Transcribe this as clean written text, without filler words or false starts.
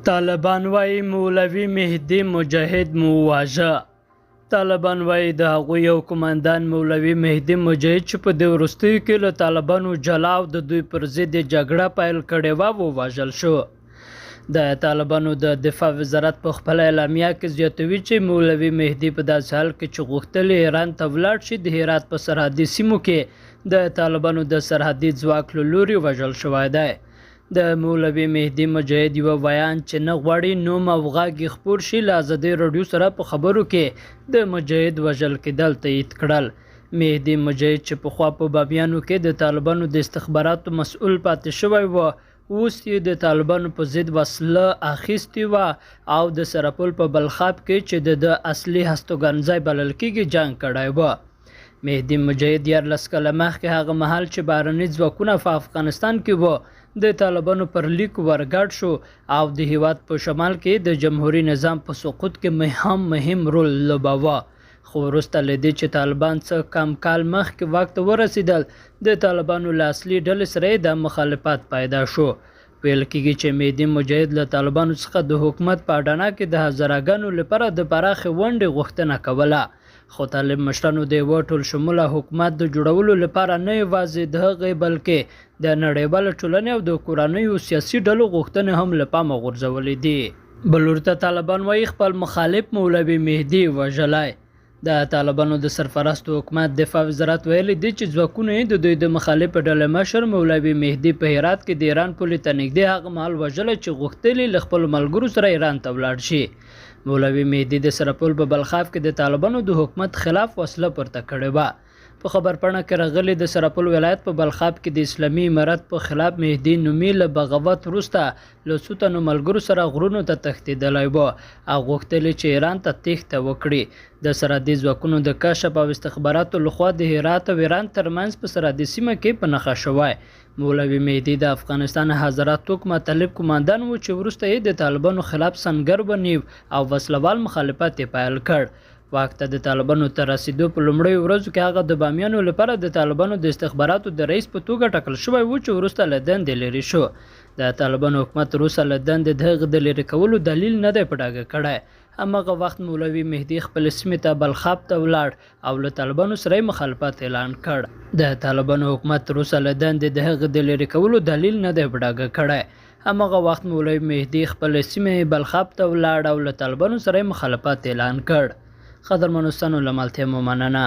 طالبان وایي مولوي مهدي مجاهد مو وواژه. طالبان وایي د هغوی یو قومندان مولوي مهدي مجاهد چې په دې وروستیو کې له طالبانو جلا او د دوی پر ضد جګړه پیل کړې وه ووژل شو. د طالبانو د دفاع وزارت په خپله اعلامیه کې زیاتوي چې مولوي مهدي په داسې حال کې چې غوښتل ایران ته ولاړ شي د هرات په سرحدي سیمو کې د طالبانو د سرحدي ځواک له لوري وژل شوی دی. د مولوي مهدي مجاهد یوه بیان چې نه غواړي نوم او غږ یې خپور شي له ازادۍ راډیو سره په خبرو کې د مجاهد وژل کېدل تایید کړل. مهدي مجاهد چې پخوا په بابیانو کې د طالبانو د استخباراتو مسؤل پاتې شوی و، اوس یې د طالبانو په ضد وسله اخیستې وه او د سرپل په بلخاب کې چې د اصلي هستوګنځای بلل کېږي جنګ کړی و. مهدي مجاهد 11 کاله مخکې هغه مهال چې بهرني ځواکونه په افغانستان کې وو د طالبانو پر لیک ورګډ شو او د هیواد په شمال کې د جمهوري نظام په سقوط کې مهم رول لوباوه. خو وروسته له دې چې طالبان څه کم کال مخکې واک ته ورسېدل د طالبانو له اصلي ډلې سره د مخالفت پیدا شو. ویل کېږي چې مهدي مجاهد له طالبانو څخه د حکومت په اډانه کې د هزاراګانو لپاره د پراخې ونډې غوښتنه کوله، خو طالب مشرانو د یوه ټول شموله حکومت د جوړولو لپاره نه یوازې د هغې بلکې د نړیواله ټولنې او د کورنیو سیاسي ډلو غوښتنې هم له پامه غورځولې دي. بل ورته طالبان وایي خپل مخالف مولوي مهدي وژلی. د طالبانو د سرپرستو حکومت دفاع وزارت ویلي دی چې ځواکونه یې د دوی د مخالفې ډلې مشر مولوي مهدي په هرات کې د ایران پولې ته نږدې هغه مهال وژلی چې غوښتل یې له خپلو ملګرو سره ایران ته ولاړ شي. مولوي مهدي د سرپل په بلخاب کې د طالبانو د حکومت خلاف وسله پورته کړې وه. په خبرپاڼه کې راغلي د سرپل ولایت په بلخاب کې د اسلامي امارت په خلاف مهدي نومي له بغاوت وروسته له څو تنو ملګرو سره غرونو ته تښتېدلی و او غوښتل چې ایران ته تېښته وکړي. د سرحدي ځواکونو د کشف او استخباراتو لخوا د هرات او ایران ترمنځ په سرحدي سیمه کې په نښه شوی. مولوي مهدي د افغانستان حضرت مطلب قومندان و چې وروسته یې د طالبانو خلاف سنګر ونیو او وسلوال مخالفت یې پیل کړ. واک ته د طالبانو تر رسېدو په لومړیو ورځو کې هغه د بامیانو لپاره د طالبانو د استخباراتو د رئیس په توګه ټاکل شوی و چې وروسته له دندې لرې شو. د طالبانو حکومت وروسته له دندې د هغه د لرې کولو دلیل نه دی په ډاګه کړی. هماغه وخت مولوي مهدي خپل سیمې ته بلخاب ته ولاړ او له طالبانو سره یې مخالفت اعلان کړ. د طالبانو حکومت وروسته له دندې د هغه د لرې کولو دلیل نه دی په ډاګه کړی. هماغه وخت مولوي مهدي خپل سیمې بلخاب ته ولاړ او له طالبانو سره یې مخالفت اعلان کړ. قدرمنو ستانو له ملتیا مو مننه.